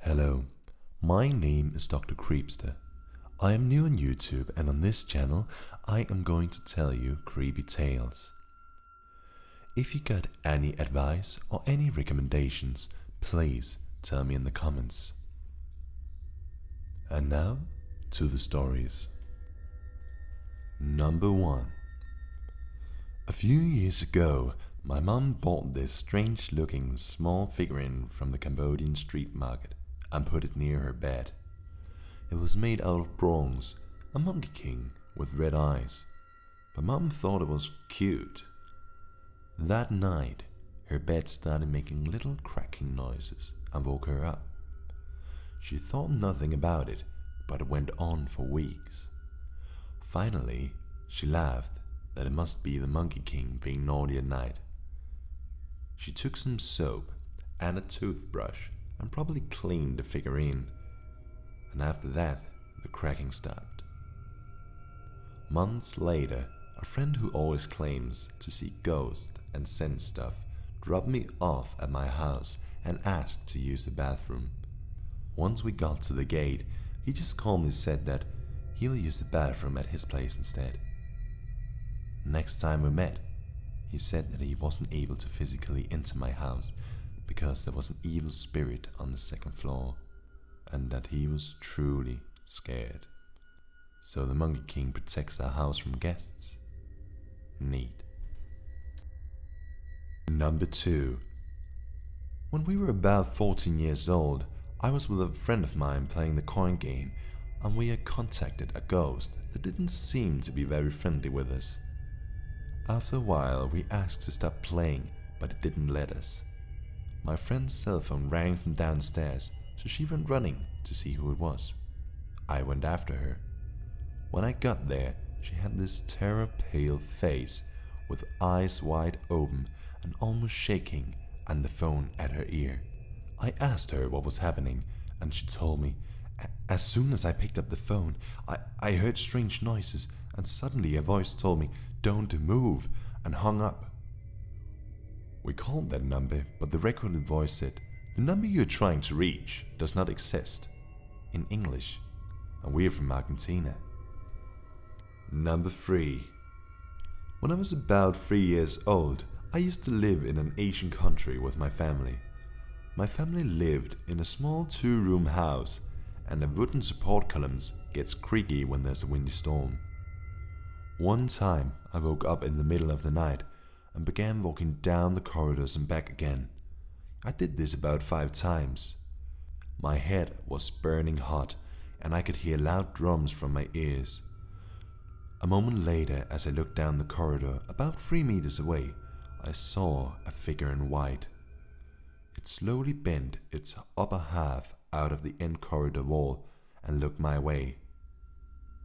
Hello, my name is Dr.Creepster. I am new on YouTube, and on this channel I am going to tell you creepy tales. If you got any advice or any recommendations, please tell me in the comments. And now to the stories. Number 1. A few years ago, my mom bought this strange looking small figurine from the Cambodian street market and put it near her bed. It was made out of bronze, a monkey king with red eyes. But Mom thought it was cute. That night, her bed started making little cracking noises and woke her up. She thought nothing about it, but it went on for weeks. Finally, she laughed that it must be the monkey king being naughty at night. She took some soap and a toothbrush and probably cleaned the figurine, and after that the cracking stopped. Months later, a friend who always claims to see ghosts and sense stuff dropped me off at my house and asked to use the bathroom. Once we got to the gate, he just calmly said that he will use the bathroom at his place instead. Next time we met, he said that he wasn't able to physically enter my house because there was an evil spirit on the second floor, and that he was truly scared. So the Monkey King protects our house from guests. Neat. Number 2. When we were about 14 years old, I was with a friend of mine playing the coin game, and we had contacted a ghost that didn't seem to be very friendly with us. After a while, we asked to stop playing, but it didn't let us. My friend's cell phone rang from downstairs, so she went running to see who it was. I went after her. When I got there, she had this terror-pale face with eyes wide open and almost shaking, and the phone at her ear. I asked her what was happening, and she told me, as soon as I picked up the phone, I heard strange noises, and suddenly a voice told me, "Don't move," and hung up. We called that number, but the recorded voice said, "The number you're trying to reach does not exist," in English, and we're from Argentina. Number 3. When I was about 3 years old, I used to live in an Asian country with my family. My family lived in a small 2-room house, and the wooden support columns gets creaky when there's a windy storm. One time, I woke up in the middle of the night and began walking down the corridors and back again. I did this about 5 times. My head was burning hot, and I could hear loud drums from my ears. A moment later, as I looked down the corridor about 3 meters away, I saw a figure in white. It slowly bent its upper half out of the end corridor wall and looked my way.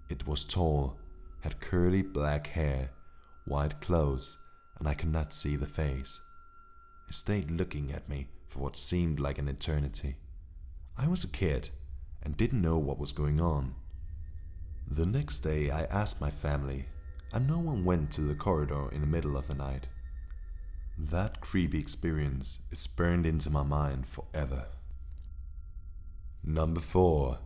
It was tall, had curly black hair, white clothes, and I could not see the face. It stayed looking at me for what seemed like an eternity. I was a kid and didn't know what was going on. The next day I asked my family, and no one went to the corridor in the middle of the night. That creepy experience is burned into my mind forever. Number 4.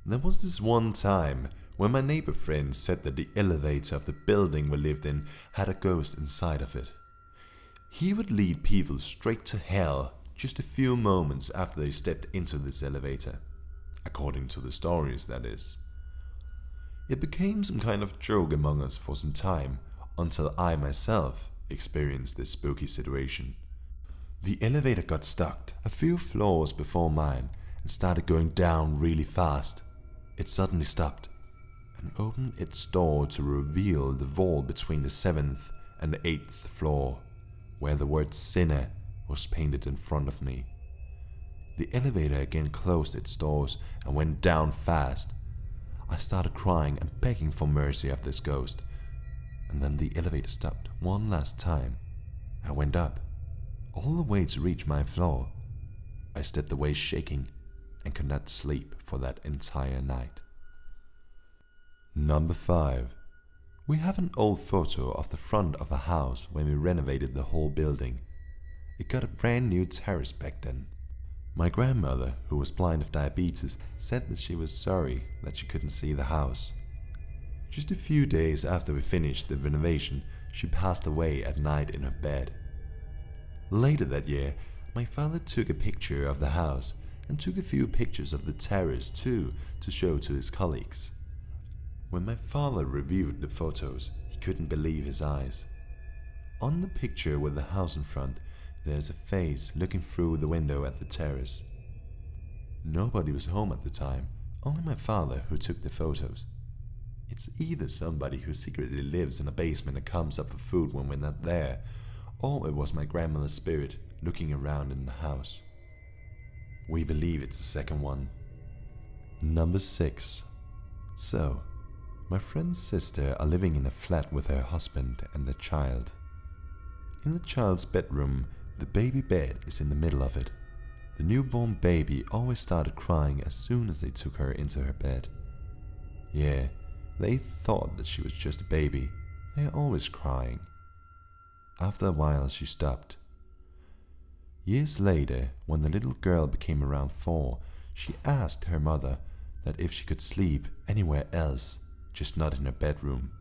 There was this one time when my neighbor friend said that the elevator of the building we lived in had a ghost inside of it. He would lead people straight to hell just a few moments after they stepped into this elevator. According to the stories, that is. It became some kind of joke among us for some time, until I myself experienced this spooky situation. The elevator got stuck a few floors before mine and started going down really fast. It suddenly stopped and opened its door to reveal the wall between the 7th and the 8th floor, where the word "sinner" was painted in front of me. The elevator again closed its doors and went down fast. I started crying and begging for mercy of this ghost, and then the elevator stopped one last time. I went up, all the way to reach my floor. I stepped away shaking and could not sleep for that entire night. Number 5. We have an old photo of the front of a house when we renovated the whole building. It got a brand new terrace back then. My grandmother, who was blind of diabetes, said that she was sorry that she couldn't see the house. Just a few days after we finished the renovation, she passed away at night in her bed. Later that year, my father took a picture of the house and took a few pictures of the terrace too to show to his colleagues. When my father reviewed the photos, he couldn't believe his eyes. On the picture with the house in front, there's a face looking through the window at the terrace. Nobody was home at the time, only my father who took the photos. It's either somebody who secretly lives in a basement and comes up for food when we're not there, or it was my grandmother's spirit looking around in the house. We believe it's the second one. Number 6. So, my friend's sister are living in a flat with her husband and their child. In the child's bedroom, the baby bed is in the middle of it. The newborn baby always started crying as soon as they took her into her bed. Yeah, they thought that she was just a baby. They are always crying. After a while, she stopped. Years later, when the little girl became around 4, she asked her mother that if she could sleep anywhere else, just not in her bedroom.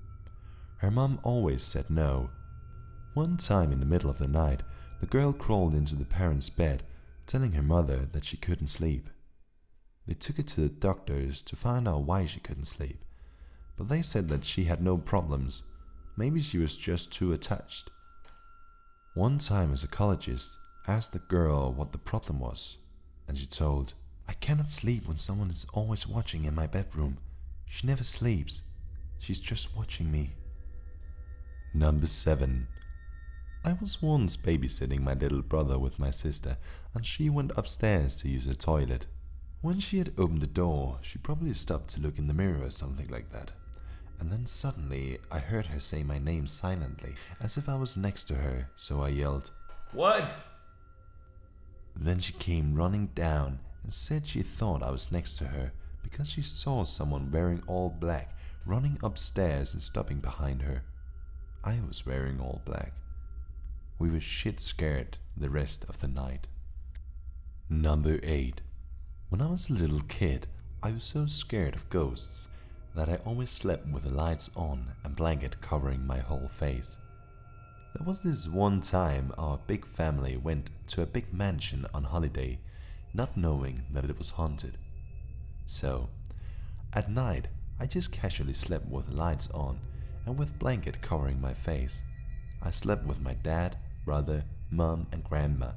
Her mom always said no. One time in the middle of the night, the girl crawled into the parents' bed, telling her mother that she couldn't sleep. They took her to the doctors to find out why she couldn't sleep, but they said that she had no problems. Maybe she was just too attached. One time a psychologist asked the girl what the problem was, and she told, "I cannot sleep when someone is always watching in my bedroom. She never sleeps. She's just watching me." Number 7. I was once babysitting my little brother with my sister, and she went upstairs to use her toilet. When she had opened the door, she probably stopped to look in the mirror or something like that. And then suddenly I heard her say my name silently, as if I was next to her, so I yelled, "What?" Then she came running down and said she thought I was next to her because she saw someone wearing all black running upstairs and stopping behind her. I was wearing all black. We were shit scared the rest of the night. Number 8. When I was a little kid, I was so scared of ghosts that I always slept with the lights on and blanket covering my whole face. There was this one time our big family went to a big mansion on holiday, not knowing that it was haunted. So, at night, I just casually slept with the lights on and with blanket covering my face. I slept with my dad, brother, mom, and grandma.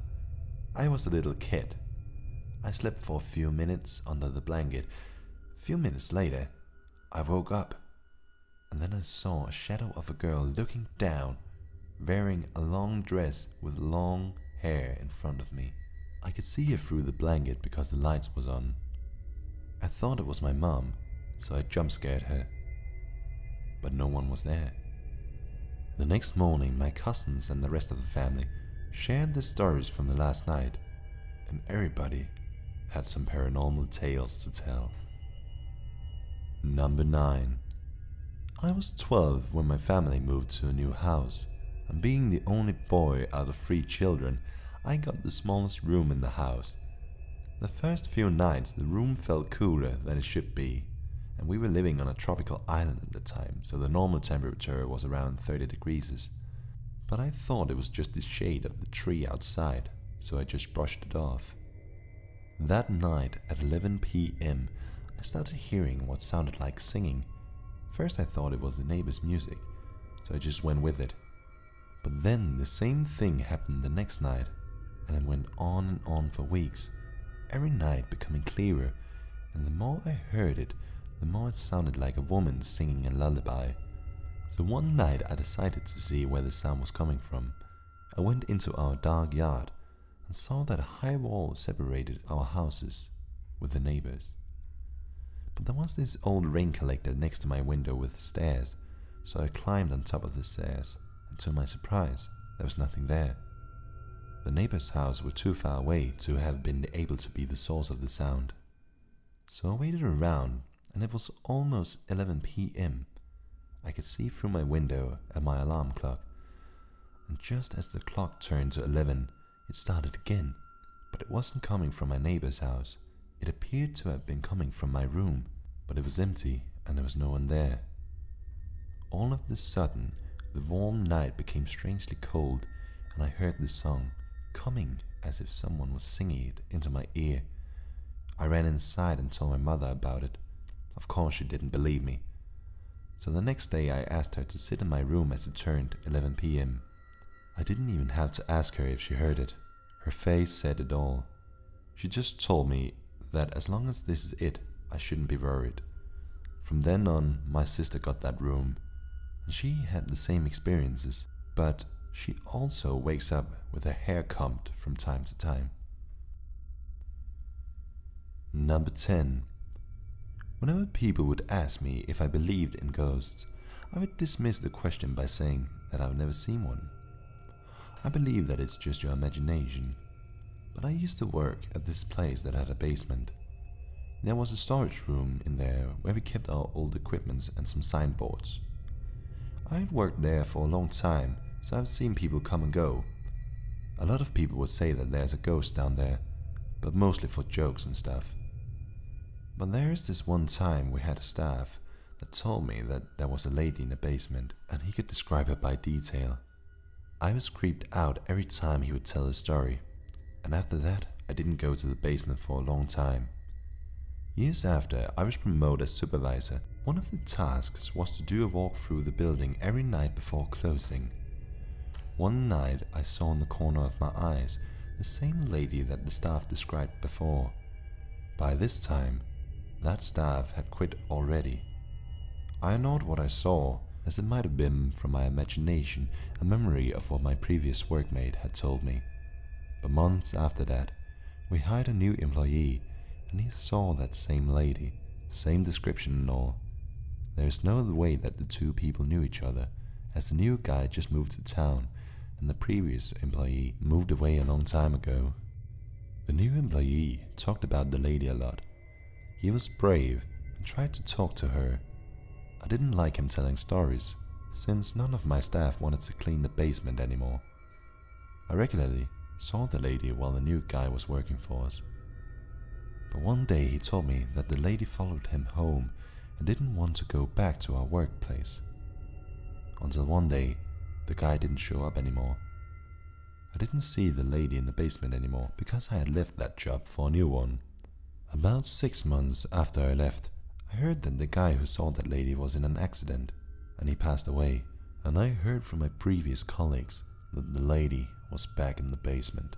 I was a little kid. I slept for a few minutes under the blanket. A few minutes later, I woke up, and then I saw a shadow of a girl looking down, wearing a long dress with long hair in front of me. I could see her through the blanket because the lights was on. I thought it was my mom, so I jump scared her. But no one was there. The next morning, my cousins and the rest of the family shared their stories from the last night, and everybody had some paranormal tales to tell. Number 9. I was 12 when my family moved to a new house, and being the only boy out of 3 children, I got the smallest room in the house. The first few nights the room felt cooler than it should be, and we were living on a tropical island at the time, so the normal temperature was around 30 degrees. But I thought it was just the shade of the tree outside, so I just brushed it off. That night at 11 p.m. I started hearing what sounded like singing. First I thought it was the neighbor's music, so I just went with it. But then the same thing happened the next night, and it went on and on for weeks, every night becoming clearer, and the more I heard it, the more it sounded like a woman singing a lullaby. So one night I decided to see where the sound was coming from. I went into our dark yard and saw that a high wall separated our houses with the neighbors. But there was this old rain collector next to my window with stairs, so I climbed on top of the stairs, and to my surprise, there was nothing there. The neighbor's house was too far away to have been able to be the source of the sound. So I waited around, and it was almost 11 p.m. I could see through my window at my alarm clock, and just as the clock turned to 11, it started again, but it wasn't coming from my neighbor's house. It appeared to have been coming from my room, but it was empty and there was no one there. All of a sudden, the warm night became strangely cold, and I heard the song coming as if someone was singing it into my ear. I ran inside and told my mother about it. Of course, she didn't believe me. So the next day I asked her to sit in my room as it turned 11 p.m. I didn't even have to ask her if she heard it. Her face said it all. She just told me that as long as this is it, I shouldn't be worried. From then on, my sister got that room, and she had the same experiences, but she also wakes up with her hair combed from time to time. Number 10. Whenever people would ask me if I believed in ghosts, I would dismiss the question by saying that I've never seen one. I believe that it's just your imagination, but I used to work at this place that had a basement. There was a storage room in there where we kept our old equipment and some signboards. I had worked there for a long time, so I've seen people come and go. A lot of people would say that there's a ghost down there, but mostly for jokes and stuff. But there is this one time we had a staff that told me that there was a lady in the basement and he could describe her by detail. I was creeped out every time he would tell a story, and after that I didn't go to the basement for a long time. Years after I was promoted as supervisor, one of the tasks was to do a walk through the building every night before closing. One night I saw in the corner of my eyes the same lady that the staff described before. By this time, that staff had quit already. I ignored what I saw, as it might have been from my imagination a memory of what my previous workmate had told me. But months after that, we hired a new employee, and he saw that same lady, same description and all. There is no way that the two people knew each other, as the new guy just moved to town, and the previous employee moved away a long time ago. The new employee talked about the lady a lot. He was brave and tried to talk to her. I didn't like him telling stories, since none of my staff wanted to clean the basement anymore. I regularly saw the lady while the new guy was working for us. But one day he told me that the lady followed him home and didn't want to go back to our workplace. Until one day, the guy didn't show up anymore. I didn't see the lady in the basement anymore because I had left that job for a new one. About 6 months after I left, I heard that the guy who saw that lady was in an accident and he passed away, and I heard from my previous colleagues that the lady was back in the basement.